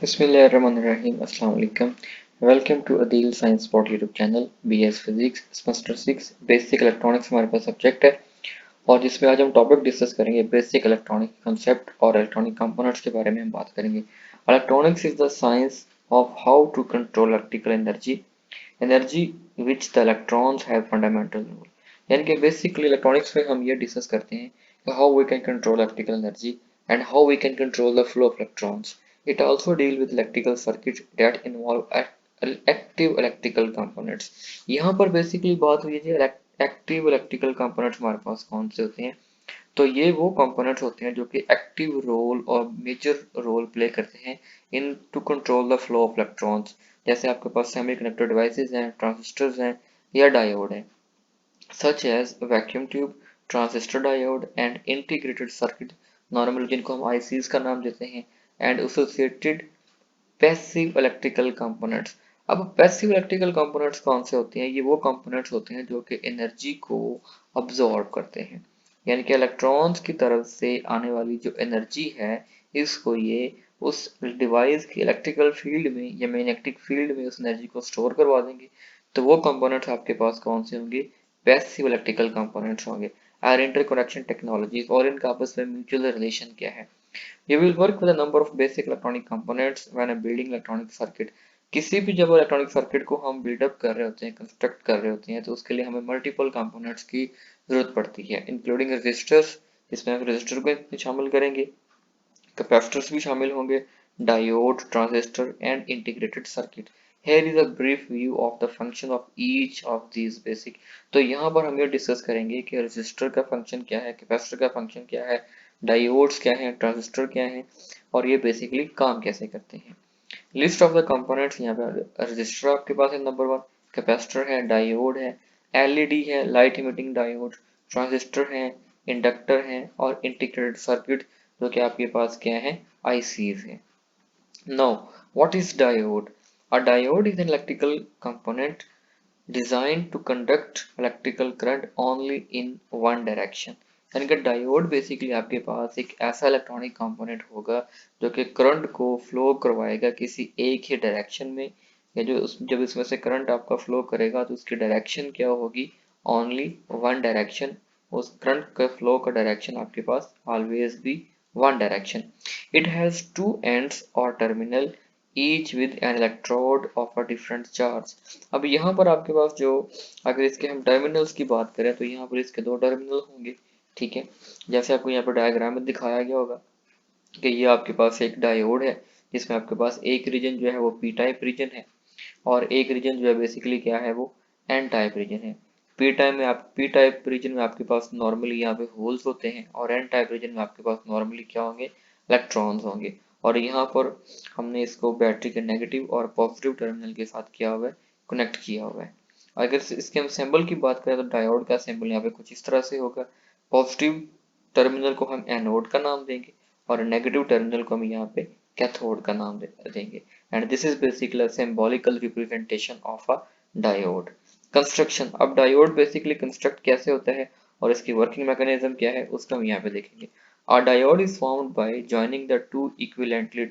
Bismillahirrahmanirrahim. Assalamu alaikum. Welcome to Adil Science Spot YouTube channel BS Physics Semester 6 basic electronics हमारे पास subject है और जिसमें आज हम टॉपिक डिस्कस करेंगे बेसिक इलेक्ट्रॉनिक कंसेप्ट और इलेक्ट्रॉनिक कंपोनेंट्स के बारे में हम बात करेंगे। Electronics is the science of how to control electrical energy which the electrons have fundamental role. यानी कि बेसिकली इलेक्ट्रॉनिक्स में हम ये डिस्कस करते हैं कि how we can control electrical energy and how we can control the flow of electrons. It also deals with electrical circuits that involve active electrical components। यहाँ पर बेसिकली बात हुई है एक्टिव इलेक्ट्रिकल कंपोनेंट्स हमारे पास कौन से होते हैं। तो ये वो कंपोनेंट्स होते हैं जो कि एक्टिव रोल और मेजर रोल प्ले करते हैं in to control the flow of electrons. जैसे आपके पास सेमीकंडक्टर डिवाइसेस हैं, ट्रांजिस्टर्स हैं या डायोड हैं, such as vacuum tube, transistor diode and integrated circuit, normal जिनको हम ICs का नाम देते हैं, and associated passive electrical components. अब पैसिव इलेक्ट्रिकल कंपोनेंट्स कौन से होते हैं? ये वो कंपोनेंट्स होते हैं जो कि एनर्जी को अब्जॉर्ब करते हैं, यानी कि इलेक्ट्रॉन्स की तरफ से आने वाली जो एनर्जी है इसको ये उस डिवाइस की इलेक्ट्रिकल फील्ड में या मैग्नेटिक फील्ड में उस एनर्जी को स्टोर करवा देंगे। तो वो कंपोनेंट्स आपके पास कौन से होंगे? पैसिव इलेक्ट्रिकल कंपोनेंट्स होंगे। और इंटरकनेक्शन टेक्नोलॉजीज और इनका आपस में म्यूचुअल रिलेशन क्या है? You will work with a number of basic electronic components when building electronic circuit। किसी भी जब इलेक्ट्रॉनिक सर्किट को हम बिल्डअप कर रहे होते हैं, कंस्ट्रक्ट कर रहे होते हैं, तो उसके लिए हमें मल्टीपल कंपोनेंट्स की जरूरत पड़ती है, इंक्लूडिंग रेजिस्टर्स, जिसमें हम रेजिस्टर को भी शामिल करेंगे, कैपेसिटर्स भी शामिल होंगे, diode, transistor and integrated circuit. Here is a brief view of the function of each of these basic। तो यहाँ पर हम ये डिस्कस करेंगे कि रेजिस्टर का फंक्शन क्या है, कैपेसिटर का फंक्शन क्या है, डायोड्स क्या है, ट्रांजिस्टर क्या है और ये बेसिकली काम कैसे करते हैं। लिस्ट ऑफ द कंपोनेंट्स यहाँ पे रेजिस्टर आपके पास है नंबर 1, कैपेसिटर है, डायोड है, एलईडी है, लाइट इमिटिंग डायोड, ट्रांजिस्टर है, इंडक्टर है और इंटीग्रेटेड सर्किट जो कि आपके पास क्या है? ICs है। Now, what is diode? A diode is an electrical component designed to conduct electrical current only in one direction। यानी कि डायोड बेसिकली आपके पास एक ऐसा इलेक्ट्रॉनिक कंपोनेंट होगा जो कि करंट को फ्लो करवाएगा किसी एक ही डायरेक्शन में, या जब इसमें से करंट आपका फ्लो करेगा तो उसकी डायरेक्शन क्या होगी? Only one direction. उस करंट का फ्लो का डायरेक्शन आपके पास always be one direction. It has two ends or terminal each with an electrode of a different charge। अब यहाँ पर आपके पास जो, अगर इसके हम टर्मिनल्स की बात करें तो यहाँ पर इसके दो टर्मिनल होंगे, ठीक है। जैसे आपको यहाँ पर डायग्राम में दिखाया गया होगा कि ये आपके पास एक डायोड है जिसमें आपके पास एक रीजन जो है वो पी टाइप रीजन है और एक रीजन जो है बेसिकली क्या है, वो एन टाइप रीजन है। पी टाइप रीजन में आपके पास नॉर्मली यहाँ पे होल्स होते हैं और एन टाइप रीजन में आपके पास नॉर्मली क्या होंगे? इलेक्ट्रॉन्स होंगे। और यहाँ पर हमने इसको बैटरी के नेगेटिव और पॉजिटिव टर्मिनल के साथ किया हुआ है, कनेक्ट किया हुआ है। अगर इसके हम सिंबल की बात करें तो डायोड का सिंबल यहाँ पे कुछ इस तरह से होगा। पॉजिटिव टर्मिनल को हम एनोड का नाम देंगे और नेगेटिव टर्मिनल को हम यहाँ पे कैथोड का नाम देंगे। And this is basically symbolical representation of a diode. Construction, अब डायोड बेसिकली कंस्ट्रक्ट कैसे होता है और इसकी वर्किंग मैकेनिज्म क्या है उसका हम यहाँ पे देखेंगे। A diode is formed by joining the two equivalently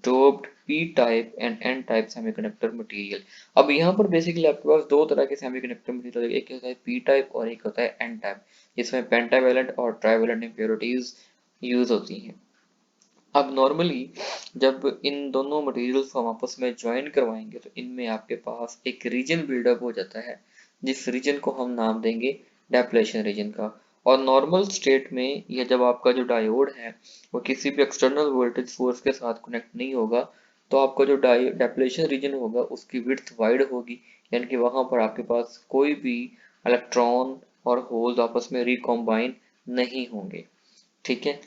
doped p-type and n-type semiconductor material। अब यहाँ पर बेसिकली आपके पास दो तरह के सेमीकंडक्टर मटेरियल, एक होता है p-type और एक होता है n-type, जिसमें पेंटावैलेंट और ट्राइवैलेंट इम्प्योरिटीज यूज होती हैं। अब नॉर्मली जब इन दोनों मटेरियल्स को हम आपस में ज्वाइन करवाएंगे तो इनमें आपके पास एक रीजन बिल्डअप हो जाता है, जिस रीजन को हम नाम देंगे डेप्लेशन रीजन का। और नॉर्मल स्टेट में यह जब आपका जो डायोड है वो किसी भी एक्सटर्नल वोल्टेज सोर्स के साथ कनेक्ट नहीं होगा तो आपका जो डेप्लेशन रीजन होगा उसकी विड्थ वाइड होगी, यानी कि वहां पर आपके पास कोई भी इलेक्ट्रॉन और होल्स आपस में रिकॉम्बाइन नहीं होंगे, ठीक है।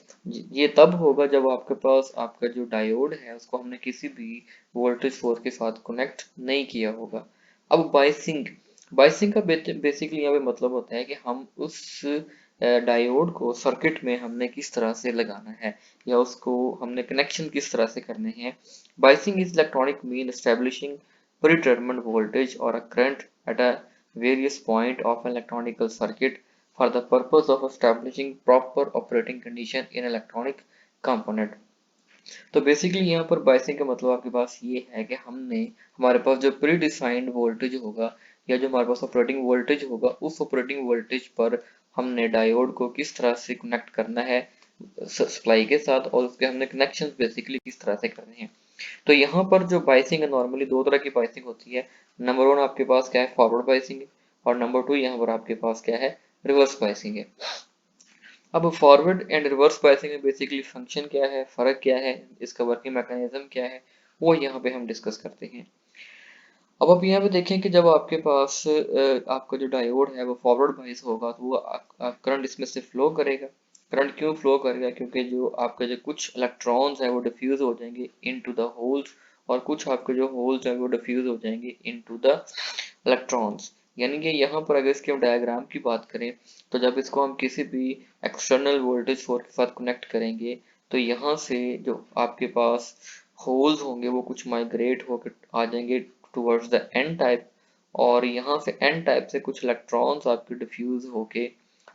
ये तब होगा जब आपके पास आपका जो डायोड है उसको हमने किसी भी वोल्टेज सोर्स के साथ कनेक्ट नहीं किया होगा। अब बाइसिंग, बाइसिंग का बेसिकली यहाँ पे मतलब होता है कि हम उस डायोड को सर्किट में हमने किस तरह से लगाना है या उसको हमने कनेक्शन किस तरह से करने हैं। Biasing is electronic mean establishing predetermined voltage or a current at a various point of an electronical circuit for the purpose of establishing proper operating condition in electronic component। तो बेसिकली यहाँ पर biasing का मतलब आपके पास ये है कि हमने हमारे पास जो प्री डिफाइंड वोल्टेज होगा या जो हमारे पास ऑपरेटिंग वोल्टेज होगा उस ऑपरेटिंग वोल्टेज पर हमने डायोड को किस तरह से कनेक्ट करना है सप्लाई के साथ, और उसके हमने कनेक्शन बेसिकली किस तरह से करने हैं। तो यहाँ पर जो बाइसिंग है, नॉर्मली दो तरह की बाइसिंग होती है। नंबर वन आपके पास क्या है, फॉरवर्ड बाइसिंग है, और नंबर टू यहाँ पर आपके पास क्या है, रिवर्स बाइसिंग है। अब फॉरवर्ड एंड रिवर्स बाइसिंग में बेसिकली फंक्शन क्या है, फर्क क्या है, इसका वर्किंग मैकेनिज्म क्या है, वो यहाँ पे हम डिस्कस करते हैं। अब आप यहाँ पे देखें कि जब आपके पास आपका जो डायोड है वो फॉरवर्ड बाइस होगा तो वो करंट इसमें से फ्लो करेगा। करंट क्यों फ्लो करेगा, क्योंकि जो आपके जो कुछ इलेक्ट्रॉन्स है वो डिफ्यूज हो जाएंगे इनटू द होल्स, और कुछ आपके जो होल्स है वो डिफ्यूज हो जाएंगे इनटू द इलेक्ट्रॉन्स। यानी कि यहाँ पर अगर इसके हम डायग्राम की बात करें तो जब इसको हम किसी भी एक्सटर्नल वोल्टेज सोर्स के साथ कनेक्ट करेंगे तो यहाँ से जो आपके पास होल्स होंगे वो कुछ माइग्रेट होकर आ जाएंगे टुवर्ड्स द एन टाइप, और यहाँ से एन टाइप से कुछ इलेक्ट्रॉन्स आपके डिफ्यूज होके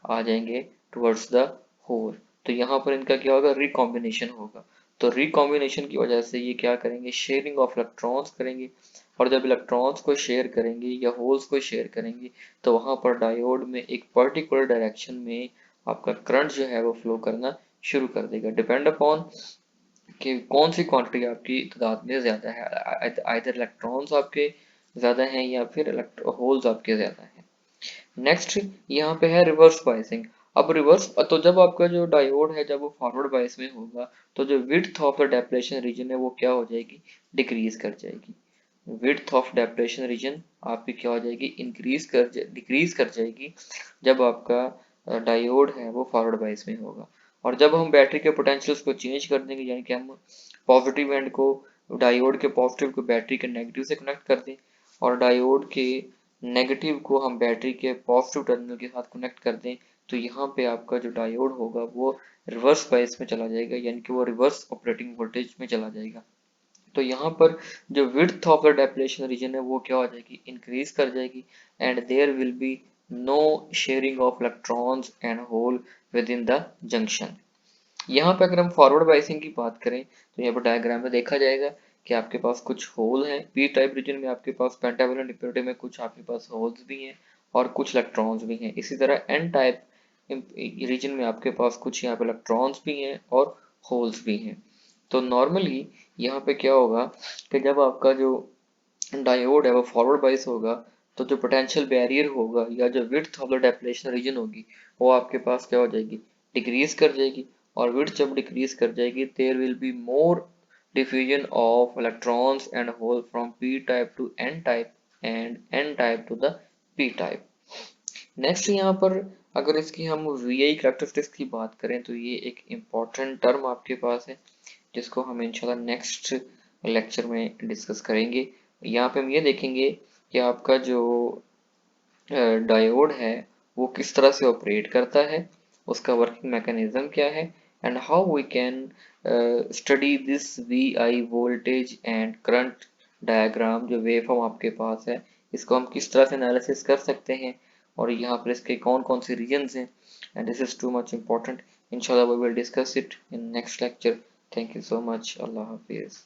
आ जाएंगे टुवर्ड्स द होल। तो यहाँ पर इनका क्या होगा, रिकॉम्बिनेशन होगा। तो रिकॉम्बिनेशन की वजह से ये क्या करेंगे, शेयरिंग ऑफ इलेक्ट्रॉन्स करेंगे, और जब इलेक्ट्रॉन्स को शेयर करेंगे या होल्स को शेयर करेंगे तो वहां पर डायोड में एक पर्टिकुलर डायरेक्शन में आपका करंट जो है वो फ्लो करना शुरू कर देगा, डिपेंड अपॉन कि कौन सी क्वांटिटी आपकी तादाद में ज्यादा है, आइदर इलेक्ट्रॉन्स आपके ज्यादा हैं या फिर होल्स आपके ज्यादा हैं। नेक्स्ट यहाँ पे है रिवर्स बायसिंग। अब रिवर्स तो जब आपका जो डायोड है जब वो फॉरवर्ड बायस में होगा तो जो width of the depletion region है वो क्या हो जाएगी, डिक्रीज कर जाएगी। विड्थ ऑफ डेप्लेशन रीजन आपकी क्या हो जाएगी, डिक्रीज कर जाएगी जब आपका डायोड है वो फॉरवर्ड बायस में होगा। और जब हम बैटरी के पोटेंशियल्स को चेंज कर देंगे, यानी कि हम पॉजिटिव एंड को, डायोड के पॉजिटिव को बैटरी के नेगेटिव से कनेक्ट कर दें, और डायोड के नेगेटिव को हम बैटरी के पॉजिटिव टर्मिनल के साथ कनेक्ट कर दें, तो यहाँ पे आपका जो डायोड होगा वो रिवर्स बायस में चला जाएगा, यानी कि वो रिवर्स ऑपरेटिंग वोल्टेज में चला जाएगा। तो यहाँ पर जो width of the depletion region है वो क्या हो जाएगी, इंक्रीज कर जाएगी, and there will be no sharing of electrons and hole within the junction. यहाँ पे अगर हम फॉरवर्ड बाइसिंग की बात करें तो यहाँ पर डायग्राम में देखा जाएगा कि आपके पास कुछ होल हैं, पी टाइप रीजन में आपके पास पेंटावैलेंट इम्प्योरिटी में कुछ आपके पास होल्स भी हैं और कुछ इलेक्ट्रॉन्स भी हैं। इसी तरह एन टाइप रीजन में आपके पास कुछ यहाँ पे इलेक्ट्रॉन्स भी हैं और होल्स भी हैं। तो नॉर्मली यहाँ पे क्या होगा कि जब आपका जो डायोड है वो फॉरवर्ड बाइस होगा तो जो पोटेंशियल बैरियर होगा या जो width of the depletion region होगी वो आपके पास क्या हो जाएगी, डिक्रीज कर जाएगी। और विड्थ जब डिक्रीज कर जाएगी there will be more diffusion of electrons and hole from P type to N type and N type to the P type. Next यहाँ पर अगर इसकी हम वीआई कैरेक्टरिस्टिक्स की बात करें तो ये एक इम्पॉर्टेंट टर्म आपके पास है जिसको हम इंशाल्लाह नेक्स्ट लेक्चर में डिस्कस करेंगे। यहाँ पे हम ये देखेंगे कि आपका जो डायोड है वो किस तरह से ऑपरेट करता है, उसका वर्किंग मैकेनिज्म क्या है, and how we can study this V I voltage and current diagram, जो वेवफॉर्म आपके पास है इसको हम किस तरह से एनालिसिस कर सकते हैं, और यहाँ पर इसके कौन कौन से रीजन्स हैं, and this is too much important. इंशाल्लाह we will discuss it in next lecture. Thank you so much. अल्लाह हाफिज़।